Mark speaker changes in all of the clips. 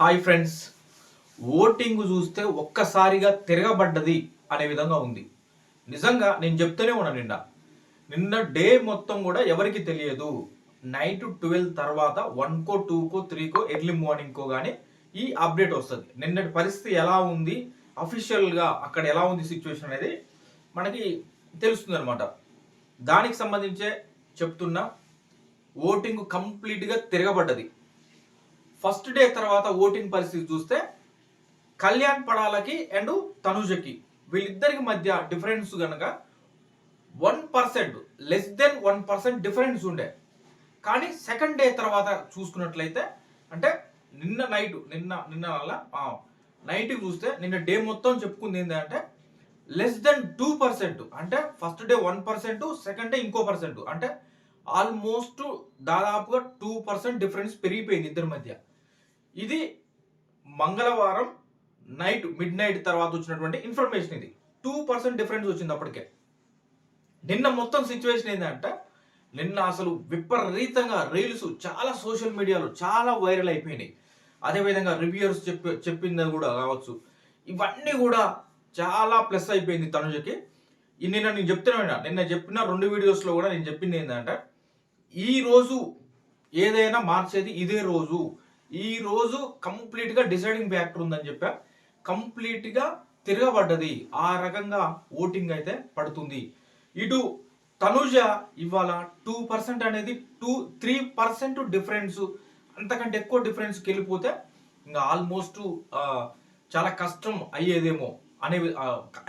Speaker 1: Hi friends, voting చూస్తే ఒక్కసారిగా తిరగబడ్డది అనే విధంగా ఉంది. నిజంగా నేను చెప్తూనే ఉన్నాను. నిన్న డే మొత్తం కూడా ఎవరికి తెలియదు. నైట్ 12 తర్వాత 1కో 2కో 3కో ఎర్లీ మార్నింగ్కో కానీ ఈ అప్డేట్ వస్తుంది. నిన్నటి పరిస్థితి ఎలా ఉంది, అఫీషియల్గా అక్కడ ఎలా ఉంది సిచ్యువేషన్ అనేది మనకి తెలుస్తుంది అనమాట. దానికి సంబంధించే చెప్తున్నా. ఓటింగ్ కంప్లీట్గా తిరగబడ్డది. ఫస్ట్ డే తర్వాత ఓటింగ్ పరిస్థితి చూస్తే కళ్యాణ్ పడాలకి అండ్ తనుజకి వీళ్ళిద్దరికి మధ్య డిఫరెన్స్ కనుక 1%, లెస్ దెన్ 1% డిఫరెన్స్ ఉండే. కానీ సెకండ్ డే తర్వాత చూసుకున్నట్లయితే అంటే నిన్న నైట్ చూస్తే నిన్న డే మొత్తం చెప్పుకుంది ఏంటంటే లెస్ దెన్ 2%. అంటే ఫస్ట్ డే 1%, సెకండ్ డే ఇంకో పర్సెంట్. అంటే ఆల్మోస్ట్ దాదాపుగా 2% డిఫరెన్స్ పెరిగిపోయింది ఇద్దరి మధ్య. ఇది మంగళవారం మిడ్ నైట్ తర్వాత వచ్చినటువంటి ఇన్ఫర్మేషన్. ఇది 2% డిఫరెన్స్ వచ్చింది అప్పటికే. నిన్న మొత్తం సిచ్యువేషన్ ఏంటంటే నిన్న అసలు విపరీతంగా రీల్స్ చాలా సోషల్ మీడియాలో చాలా వైరల్ అయిపోయినాయి. అదేవిధంగా రివ్యూయర్స్ చెప్పింది కూడా కావచ్చు. ఇవన్నీ కూడా చాలా ప్లస్ అయిపోయింది తనుజకి. నిన్న నేను చెప్తున్నా, నిన్న చెప్పిన 2 వీడియోస్లో కూడా నేను చెప్పింది ఏంటంటే ఈ రోజు ఏదైనా మార్చేది ఇదే రోజు. ఈ రోజు కంప్లీట్గా డిసైడింగ్ ఫ్యాక్టర్ ఉందని చెప్పా. కంప్లీట్గా తిరగబడ్డది. ఆ రకంగా ఓటింగ్ అయితే పడుతుంది. ఇటు తనుజ ఇవాళ 2% అనేది 3% డిఫరెన్స్, అంతకంటే ఎక్కువ డిఫరెన్స్కి వెళ్ళిపోతే ఇంకా ఆల్మోస్ట్ చాలా కష్టం అయ్యేదేమో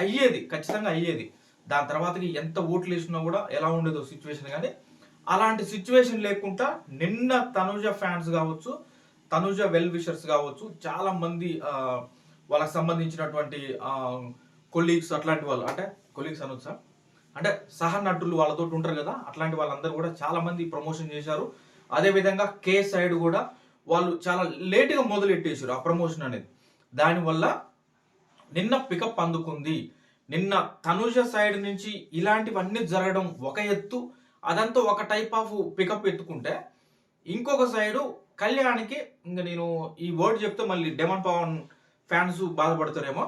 Speaker 1: అయ్యేది, ఖచ్చితంగా అయ్యేది. దాని తర్వాతకి ఎంత ఓట్లు వేసినా కూడా ఎలా ఉండేదో సిచ్యువేషన్. కానీ అలాంటి సిచ్యువేషన్ లేకుండా నిన్న తనుజ ఫ్యాన్స్ కావచ్చు, తనుజ వెల్ విషర్స్ కావచ్చు, చాలా మంది వాళ్ళకి సంబంధించినటువంటి కొలీగ్స్, అట్లాంటి వాళ్ళు, అంటే కొలీగ్స్ అనొచ్చా, అంటే సహ నటులు వాళ్ళతో ఉంటారు కదా, అట్లాంటి వాళ్ళందరూ కూడా చాలా మంది ప్రమోషన్ చేశారు. అదేవిధంగా కే సైడ్ కూడా వాళ్ళు చాలా లేట్గా మొదలెట్టేశారు ఆ ప్రమోషన్ అనేది. దానివల్ల నిన్న పికప్ అందుకుంది. నిన్న తనుజ సైడ్ నుంచి ఇలాంటివన్నీ జరగడం ఒక ఎత్తు, అదంతా ఒక టైప్ ఆఫ్ పికప్ ఎత్తుకుంటే, ఇంకొక సైడు కళ్యాణ్కి ఇంకా నేను ఈ వర్డ్ చెప్తే మళ్ళీ డెమాన్ పవన్ ఫ్యాన్స్ బాధపడతారేమో.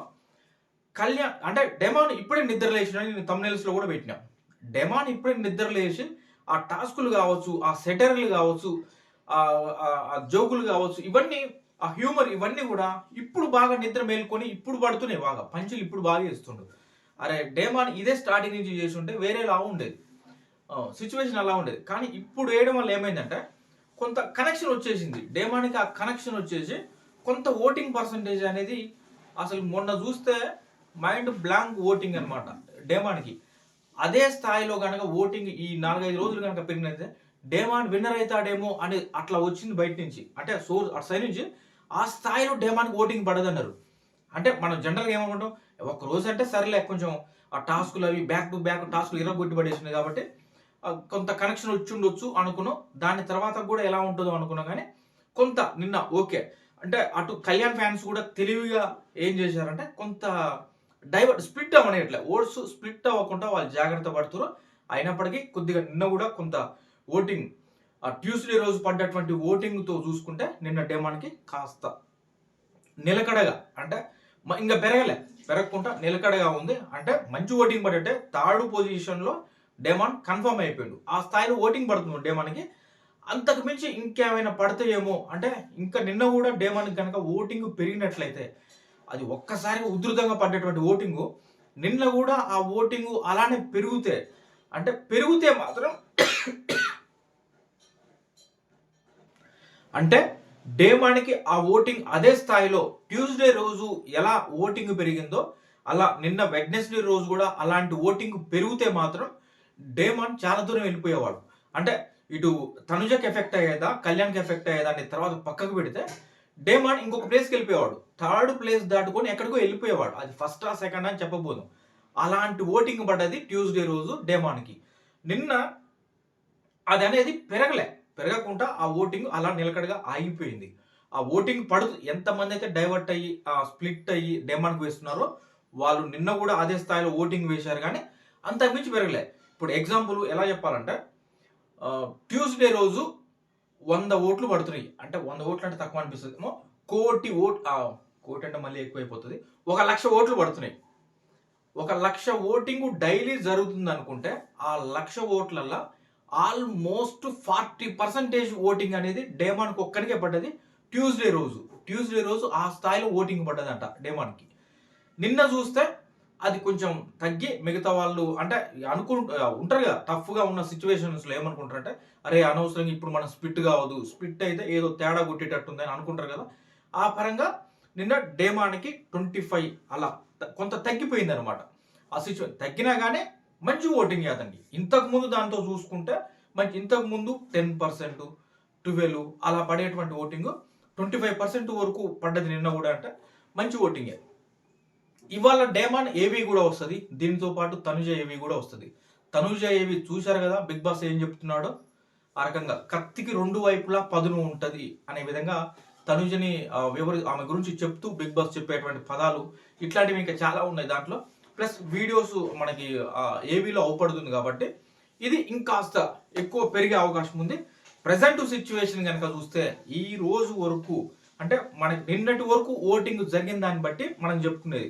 Speaker 1: కళ్యాణ్ అంటే డెమాన్ ఇప్పుడే నిద్ర లేచినని నేను తమ్నెల్స్లో కూడా పెట్టినా. డెమాన్ ఇప్పుడే నిద్ర లేచి ఆ టాస్కులు కావచ్చు, ఆ సెటర్లు కావచ్చు, ఆ జోకులు కావచ్చు, ఇవన్నీ ఆ హ్యూమర్ ఇవన్నీ కూడా ఇప్పుడు బాగా నిద్ర మేల్కొని ఇప్పుడు పడుతున్నాయి. బాగా పంచులు ఇప్పుడు బాగా చేస్తుండు. అరే డెమాన్ ఇదే స్టార్టింగ్ నుంచి చేసి ఉంటే వేరేలా ఉండేది, సిచ్యువేషన్ అలా ఉండేది. కానీ ఇప్పుడు వేయడం వల్ల ఏమైందంటే కొంత కనెక్షన్ వచ్చేసింది డేమానికి. ఆ కనెక్షన్ వచ్చేసి కొంత ఓటింగ్ పర్సంటేజ్ అనేది అసలు మొన్న చూస్తే మైండ్ బ్లాంక్ ఓటింగ్ అనమాట డేమానికి. అదే స్థాయిలో కనుక ఓటింగ్ ఈ 4-5 రోజులు కనుక పెరిగినైతే డేమాన్ విన్నర్ అవుతాడేమో అని అట్లా వచ్చింది బయట నుంచి. అంటే సోర్స్ అటు సైడ్ నుంచి ఆ స్థాయిలో డేమానికి ఓటింగ్ పడదన్నారు. అంటే మనం జనరల్గా ఏమనుకుంటాం, ఒక రోజు అంటే సరేలే కొంచెం ఆ టాస్కులు అవి బ్యాక్ టు బ్యాక్ టాస్కులు ఇరగొట్టి పడేసినాయి కాబట్టి కొంత కనెక్షన్ వచ్చి ఉండొచ్చు అనుకున్నాం. దాని తర్వాత కూడా ఎలా ఉంటుందో అనుకున్నాం. కానీ కొంత నిన్న ఓకే. అంటే అటు కళ్యాణ్ ఫ్యాన్స్ కూడా తెలివిగా ఏం చేశారంటే కొంత స్ప్లిట్ అవ్వనేట్లే, ఓట్స్ స్ప్లిట్ అవ్వకుండా వాళ్ళు జాగ్రత్త పడుతున్నారు. అయినప్పటికీ కొద్దిగా నిన్న కూడా కొంత ఓటింగ్ ట్యూస్డే రోజు పడ్డటువంటి ఓటింగ్తో చూసుకుంటే నిన్న డేమాన్కి కాస్త నిలకడగా, అంటే ఇంకా పెరగకుండా నిలకడగా ఉంది. అంటే మంచి ఓటింగ్ పడ్డట్టే. 3rd పొజిషన్లో డేమాన్ కన్ఫర్మ్ అయిపోయాడు. ఆ స్థాయిలో ఓటింగ్ పడుతుంది డేమాన్కి. అంతకు మించి ఇంకేమైనా పడతాయేమో అంటే ఇంకా నిన్న కూడా డేమాన్కి కనుక ఓటింగ్ పెరిగినట్లయితే, అది ఒక్కసారిగా ఉధృతంగా పడ్డటువంటి ఓటింగు నిన్న కూడా ఆ ఓటింగు అలానే పెరిగితే మాత్రం అంటే డేమాన్కి ఆ ఓటింగ్ అదే స్థాయిలో ట్యూస్డే రోజు ఎలా ఓటింగ్ పెరిగిందో అలా నిన్న వెడ్నెస్డే రోజు కూడా అలాంటి ఓటింగ్ పెరిగితే మాత్రం డేమాన్ చాలా దూరం వెళ్ళిపోయేవాడు. అంటే ఇటు తనుజకి ఎఫెక్ట్ అయ్యేదా, కళ్యాణ్కి ఎఫెక్ట్ అయ్యేదా అని తర్వాత పక్కకు పెడితే డేమాన్ ఇంకొక ప్లేస్కి వెళ్ళిపోయేవాడు. 3rd ప్లేస్ దాటుకొని ఎక్కడికో వెళ్ళిపోయేవాడు. అది ఫస్ట్ సెకండ్ అని చెప్పబోదు. అలాంటి ఓటింగ్ పడ్డది ట్యూస్డే రోజు డేమాన్కి. నిన్న అది అనేది పెరగకుండా ఆ ఓటింగ్ అలా నిలకడగా ఆగిపోయింది. ఆ ఓటింగ్ ఎంతమంది అయితే డైవర్ట్ అయ్యి స్ప్లిట్ అయ్యి డేమాన్కి వేస్తున్నారో వాళ్ళు నిన్న కూడా అదే స్థాయిలో ఓటింగ్ వేశారు. కానీ అంతకుమించి పెరగలే. ఇప్పుడు ఎగ్జాంపుల్ ఎలా చెప్పాలంటే ట్యూస్డే రోజు 100 ఓట్లు పడుతున్నాయి. అంటే 100 ఓట్లు అంటే తక్కువ అనిపిస్తుందేమో. కోటి ఓట్ కోటి అంటే మళ్ళీ ఎక్కువైపోతుంది. 1,00,000 ఓట్లు పడుతున్నాయి. 1,00,000 ఓటింగ్ డైలీ జరుగుతుంది అనుకుంటే ఆ 1,00,000 ఓట్లల్లో ఆల్మోస్ట్ 40% ఓటింగ్ అనేది డేమాన్కి ఒక్కడికే పడ్డది. ట్యూస్డే రోజు ఆ స్థాయిలో ఓటింగ్ పడ్డదంట డేమాన్కి. నిన్న చూస్తే అది కొంచెం తగ్గి మిగతా వాళ్ళు అంటే ఉంటారు కదా, టఫ్గా ఉన్న సిచ్యువేషన్స్లో ఏమనుకుంటారంటే అరే అనవసరంగా ఇప్పుడు మనం స్ప్లిట్ కావద్దు, స్ప్లిట్ అయితే ఏదో తేడా కొట్టేటట్టుంది అని అనుకుంటారు కదా. ఆ పరంగా నిన్న డేమాన్కి 25 అలా కొంత తగ్గిపోయింది అనమాట. ఆ సిచ్యువేషన్ తగ్గినా కానీ మంచి ఓటింగ్ కాదండి. ఇంతకుముందు దాంతో చూసుకుంటే ఇంతకుముందు 10%, 12 అలా పడేటువంటి ఓటింగ్ 25% వరకు పడ్డది నిన్న కూడా. అంటే మంచి ఓటింగే. ఇవాళ డేమాన్ ఏవి కూడా వస్తుంది, దీనితో పాటు తనుజ ఏవి కూడా వస్తుంది. తనుజ ఏవి చూశారు కదా బిగ్ బాస్ ఏం చెప్తున్నాడో, ఆ రకంగా కత్తికి 2 వైపులా పదును ఉంటుంది అనే విధంగా తనుజని ఆమె గురించి చెప్తూ బిగ్ బాస్ చెప్పేటువంటి పదాలు ఇట్లాంటివి ఇంకా చాలా ఉన్నాయి దాంట్లో. ప్లస్ వీడియోస్ మనకి ఏవీలో అవపడుతుంది కాబట్టి ఇది ఇంకాస్త ఎక్కువ పెరిగే అవకాశం ఉంది. ప్రజెంట్ సిచ్యువేషన్ కనుక చూస్తే ఈ రోజు వరకు అంటే మనకి నిన్నటి వరకు ఓటింగ్ జరిగిన దాన్ని బట్టి మనం చెప్పుకునేది,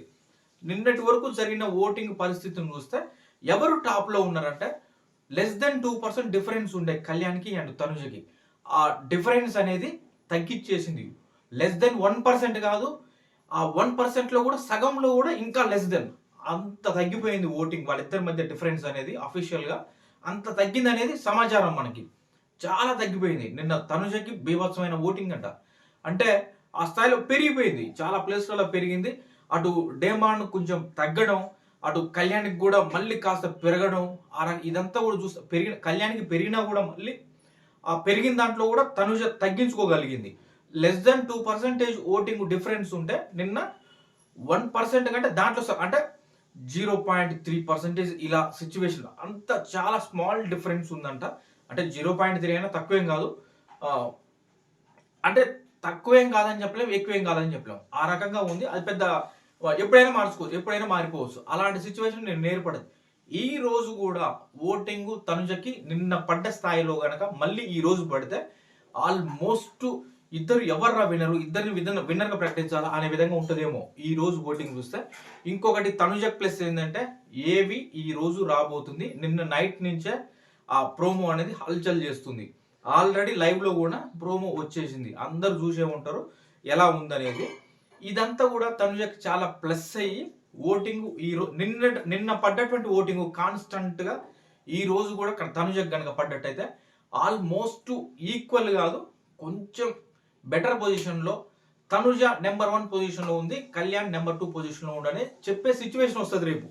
Speaker 1: నిన్నటి వరకు జరిగిన ఓటింగ్ పరిస్థితిని చూస్తే ఎవరు టాప్లో ఉన్నారంటే <2% డిఫరెన్స్ ఉండే కళ్యాణ్కి అండ్ తనుజకి. ఆ డిఫరెన్స్ అనేది తగ్గిచ్చేసింది. <1% కాదు, ఆ 1%లో కూడా సగంలో కూడా ఇంకా అంత తగ్గిపోయింది ఓటింగ్. వాళ్ళిద్దరి మధ్య డిఫరెన్స్ అనేది అఫీషియల్గా అంత తగ్గింది అనేది సమాచారం. మనకి చాలా తగ్గిపోయింది. నిన్న తనుజకి బీభత్సమైన ఓటింగ్ అంట. అంటే ఆ స్థాయిలో పెరిగిపోయింది, చాలా ప్లేస్లలో పెరిగింది. అటు డేమాన్ కొంచెం తగ్గడం, అటు కళ్యాణ్కి కూడా మళ్ళీ కాస్త పెరగడం, ఇదంతా కూడా చూస్తే కళ్యాణ్కి పెరిగినా కూడా మళ్ళీ ఆ పెరిగిన దాంట్లో కూడా తనుజ తగ్గించుకోగలిగింది. <2% ఓటింగ్ డిఫరెన్స్ ఉంటే నిన్న 1% కంటే దాంట్లో అంటే 0.3% ఇలా సిచ్యువేషన్ అంత చాలా స్మాల్ డిఫరెన్స్ ఉందంట. అంటే 0.3 అయినా తక్కువేం కాదు, అంటే తక్కువేం కాదని చెప్పలేము, ఎక్కువేం కాదని చెప్పలేము, ఆ రకంగా ఉంది. అది పెద్ద ఎప్పుడైనా మార్చుకోవచ్చు, ఎప్పుడైనా మారిపోవచ్చు. అలాంటి సిచ్యువేషన్ నేను నేర్పడదు. ఈ రోజు కూడా ఓటింగ్ తనుజకి నిన్న పడ్డ స్థాయిలో గనక మళ్ళీ ఈ రోజు పడితే ఆల్మోస్ట్ ఇద్దరు ఎవర్రా వినరు, ఇద్దరిని విన్నర్గా ప్రకటించాలా అనే విధంగా ఉంటుందేమో ఈ రోజు ఓటింగ్ చూస్తే. ఇంకొకటి తనుజ ప్లస్ ఏంటంటే ఏవి ఈ రోజు రాబోతుంది. నిన్న నైట్ నుంచే ఆ ప్రోమో అనేది హల్చల్ చేస్తుంది. ఆల్రెడీ లైవ్లో కూడా ప్రోమో వచ్చేసింది, అందరు చూసే ఉంటారు ఎలా ఉందనేది. ఇదంతా కూడా తనుజకి చాలా ప్లస్ అయ్యి ఓటింగ్ నిన్న పడ్డటువంటి ఓటింగ్ కాన్స్టంట్గా ఈ రోజు కూడా తనుజకి కనుక పడ్డట్టయితే ఆల్మోస్ట్ ఈక్వల్ కాదు, కొంచెం బెటర్ పొజిషన్లో తనుజ నెంబర్ 1 పొజిషన్లో ఉంది, కళ్యాణ్ నెంబర్ 2 పొజిషన్లో ఉండని చెప్పే సిచ్యువేషన్ వస్తుంది రేపు.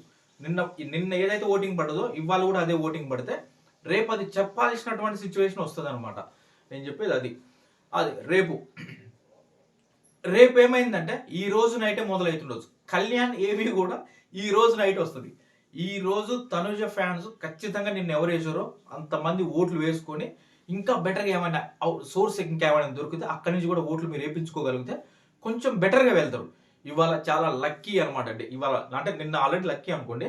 Speaker 1: నిన్న ఏదైతే ఓటింగ్ పడ్డదో ఇవాళ కూడా అదే ఓటింగ్ పడితే రేపు అది చెప్పాల్సినటువంటి సిచ్యువేషన్ వస్తుంది అనమాట. నేను చెప్పేది అది రేపు ఏమైందంటే ఈ రోజు నైటే మొదలవుతుండొచ్చు. కళ్యాణ్ ఏవి కూడా ఈ రోజు నైట్ వస్తుంది. ఈ రోజు తనుజ ఫ్యాన్స్ ఖచ్చితంగా నిన్న ఎవరు వేసారో అంతమంది ఓట్లు వేసుకొని ఇంకా బెటర్గా ఏమైనా సోర్స్ ఇంకేమైనా దొరికితే అక్కడి నుంచి కూడా ఓట్లు మీరు వేయించుకోగలిగితే కొంచెం బెటర్గా వెళ్తారు. ఇవాళ చాలా లక్కీ అనమాట. అంటే ఇవాళ అంటే నిన్న ఆల్రెడీ లక్కీ అనుకోండి,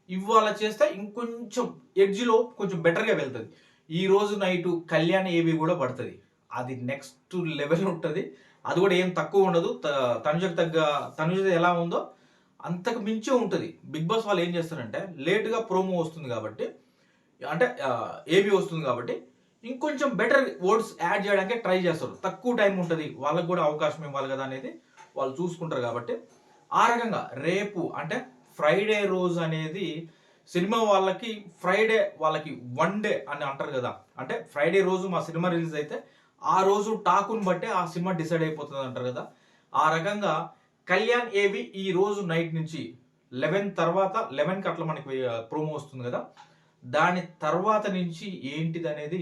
Speaker 1: ఇవాళ చేస్తే ఇంకొంచెం ఎడ్జ్లో కొంచెం బెటర్గా వెళ్తుంది. ఈ రోజు నైటు కళ్యాణ్ ఏవి కూడా పడుతుంది, అది నెక్స్ట్ లెవెల్ ఉంటుంది. అది కూడా ఏం తక్కువ ఉండదు. తనుజ ఎలా ఉందో అంతకు మించి ఉంటుంది. బిగ్ బాస్ వాళ్ళు ఏం చేస్తారంటే లేట్గా ప్రోమో వస్తుంది కాబట్టి, అంటే ఏవి వస్తుంది కాబట్టి ఇంకొంచెం బెటర్ వర్డ్స్ యాడ్ చేయడానికి ట్రై చేస్తారు. తక్కువ టైం ఉంటుంది, వాళ్ళకు కూడా అవకాశం ఇవ్వాలి కదా అనేది వాళ్ళు చూసుకుంటారు. కాబట్టి ఆ రకంగా రేపు అంటే ఫ్రైడే రోజు అనేది సినిమా వాళ్ళకి ఫ్రైడే వాళ్ళకి 1 డే అని అంటారు కదా. అంటే ఫ్రైడే రోజు మా సినిమా రిలీజ్ అయితే ఆ రోజు టాకుని బట్టే ఆ సినిమా డిసైడ్ అయిపోతుంది అంటారు కదా. ఆ రకంగా కళ్యాణ్ ఏవి ఈ రోజు నైట్ నుంచి 11 తర్వాత 11కి అట్లా మనకి ప్రోమో వస్తుంది కదా, దాని తర్వాత నుంచి ఏంటిది అనేది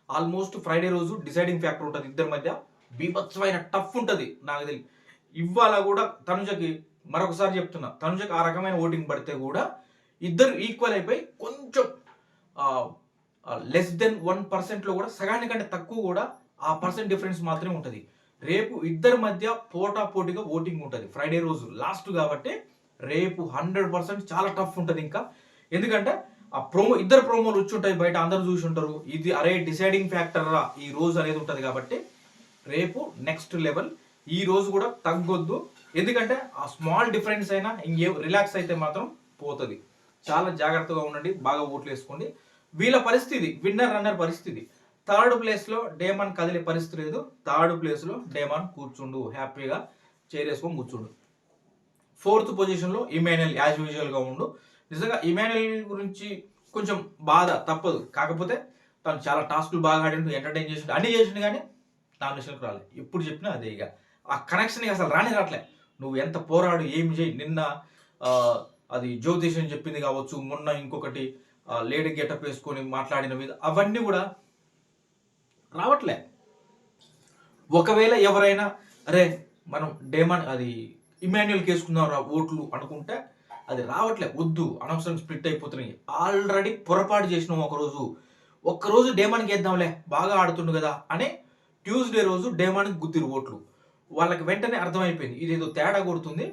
Speaker 1: ఆల్మోస్ట్ ఫ్రైడే రోజు డిసైడింగ్ ఫ్యాక్టర్ ఉంటుంది. ఇద్దరి మధ్య బీభత్సమైన టఫ్ ఉంటుంది. నాకు తెలియదు ఇవాళ కూడా తనుజకి మరొకసారి చెప్తున్నా, తనుజకి ఆ రకమైన ఓటింగ్ పడితే కూడా ఇద్దరు ఈక్వల్ అయిపోయి కొంచెం <1%లో కూడా సగానికంటే తక్కువ కూడా ఆ పర్సెంట్ డిఫరెన్స్ మాత్రమే ఉంటుంది. రేపు ఇద్దరి మధ్య పోటాపోటీగా ఓటింగ్ ఉంటుంది. ఫ్రైడే రోజు లాస్ట్ కాబట్టి రేపు 100% చాలా టఫ్ ఉంటుంది ఇంకా. ఎందుకంటే ఆ ఇద్దరు ప్రోమోలు వచ్చి ఉంటాయి, బయట అందరు చూసి ఉంటారు. ఇది డిసైడింగ్ ఫ్యాక్టర్ రా ఈ రోజు అనేది ఉంటుంది. కాబట్టి రేపు నెక్స్ట్ లెవెల్. ఈ రోజు కూడా తగ్గొద్దు. ఎందుకంటే ఆ స్మాల్ డిఫరెన్స్ అయినా ఇంకే రిలాక్స్ అయితే మాత్రం పోతుంది. చాలా జాగ్రత్తగా ఉండండి. బాగా ఓట్లు వేసుకోండి. వీళ్ళ పరిస్థితి విన్నర్ రన్నర్ పరిస్థితి. థర్డ్ ప్లేస్లో డేమాన్ కదిలే పరిస్థితి లేదు. థర్డ్ ప్లేస్లో డేమాన్ కూర్చుండు, హ్యాపీగా చేరేసుకొని కూర్చుండు. ఫోర్త్ పొజిషన్లో ఇమాన్యుయల్ యాజ్ యూజువల్గా ఉండు. నిజంగా ఇమాన్యుయల్ గురించి కొంచెం బాధ తప్పదు. కాకపోతే తను చాలా టాస్కులు బాగా ఆడిండు, ఎంటర్టైన్ చేసిండు, అన్ని చేసిండు, కానీ నామినేషన్కి రాలేదు. ఎప్పుడు చెప్పినా అదే. ఇక ఆ కనెక్షన్ అసలు రావట్లే. నువ్వు ఎంత పోరాడు, ఏమి చేయి. నిన్న అది జ్యోతిష్ అని చెప్పింది కావచ్చు, మొన్న ఇంకొకటి లేడీ గెటప్ వేసుకొని మాట్లాడిన మీద అవన్నీ కూడా రావట్లే. ఒకవేళ ఎవరైనా అరే మనం డేమాన్ అది ఇమాన్యుయల్కి వేసుకుందాం రా ఓట్లు అనుకుంటే అది రావట్లే. వద్దు, అనవసరం స్ప్లిట్ అయిపోతున్నాయి. ఆల్రెడీ పొరపాటు చేసినాం. ఒక్కరోజు డేమాన్కి వేద్దాంలే, బాగా ఆడుతుండు కదా అని ట్యూస్డే రోజు డేమాన్కి గుద్దిరు ఓట్లు. వాళ్ళకి వెంటనే అర్థమైపోయింది ఇదేదో తేడా కొడుతుంది,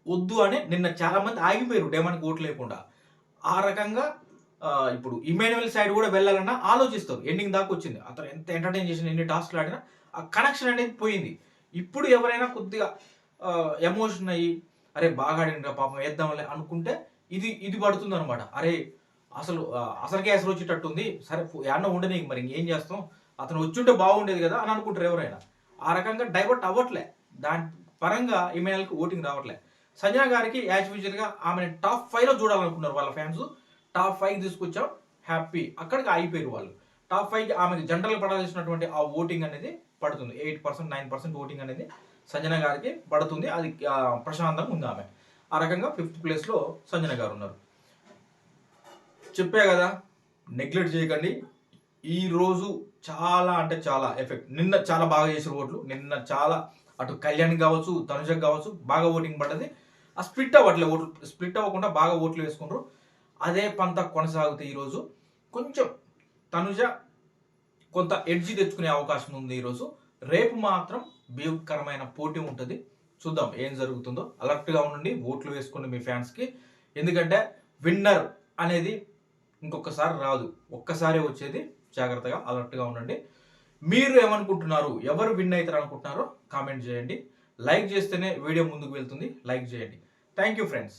Speaker 1: వద్దు అని నిన్న చాలా మంది ఆగిపోయారు డేమాన్కి ఓట్లు లేకుండా. ఆ రకంగా ఇప్పుడు ఇమాన్యుయల్ సైడ్ కూడా వెళ్ళాలన్నా ఆలోచిస్తారు. ఎండింగ్ దాకా వచ్చింది. అతను ఎంత ఎంటర్టైన్ చేసిన, ఎన్ని టాస్క్లు ఆడినా ఆ కనెక్షన్ అనేది పోయింది. ఇప్పుడు ఎవరైనా కొద్దిగా ఎమోషన్ అయ్యి అరే బాగా ఆడినరా పాపం వేద్దాంలే అనుకుంటే ఇది పడుతుంది అనమాట. అరే అసలుకే అసలు వచ్చేటట్టుంది, సరే ఏమన్నా ఉండని మరి ఇంకేం చేస్తాం, అతను వచ్చుంటే బాగుండేది కదా అని అనుకుంటారు ఎవరైనా. ఆ రకంగా డైవర్ట్ అవ్వట్లే. దాని పరంగా ఇమాన్యుయల్కి ఓటింగ్ రావట్లే. సంజన గారికి యాజ్ యూజువల్గా ఆమెను టాప్ 5లో చూడాలనుకున్నారు వాళ్ళ ఫ్యాన్స్. టాప్ 5 తీసుకొచ్చాం, హ్యాపీ. అక్కడికి ఆగిపోయారు వాళ్ళు. టాప్ 5కి ఆమెకి జనరల్ పడాల్సినటువంటి ఆ ఓటింగ్ అనేది పడుతుంది. 8%, 9% ఓటింగ్ అనేది సంజన గారికి పడుతుంది. అది ప్రశాంతంగా ఉంది ఆమె. ఆ రకంగా 5th ప్లేస్లో సంజన గారు ఉన్నారు. చెప్పా కదా, నెగ్లెక్ట్ చేయకండి. ఈరోజు చాలా అంటే చాలా ఎఫెక్ట్. నిన్న చాలా బాగా చేసిన ఓట్లు. నిన్న చాలా అటు కళ్యాణ్ కావచ్చు, తనుజకు కావచ్చు బాగా ఓటింగ్ పడ్డది. ఆ స్ప్లిట్ అవ్వట్లే ఓట్లు. స్ప్లిట్ అవ్వకుండా బాగా ఓట్లు వేసుకున్నారు. అదే పంత కొనసాగుతాయి. ఈరోజు కొంచెం తనుజ కొంత ఎడ్జి తెచ్చుకునే అవకాశం ఉంది ఈరోజు. రేపు మాత్రం భీకరమైన పోటీ ఉంటుంది. చూద్దాం ఏం జరుగుతుందో. అలర్ట్గా ఉండండి, ఓట్లు వేసుకోండి మీ ఫ్యాన్స్కి. ఎందుకంటే విన్నర్ అనేది ఇంకొకసారి రాదు, ఒక్కసారి వచ్చేది. జాగ్రత్తగా అలర్ట్గా ఉండండి. మీరు ఏమనుకుంటున్నారు, ఎవరు విన్ అవుతారు అనుకుంటున్నారో కామెంట్ చేయండి. లైక్ చేస్తేనే వీడియో ముందుకు వెళ్తుంది. లైక్ చేయండి. Thank you friends.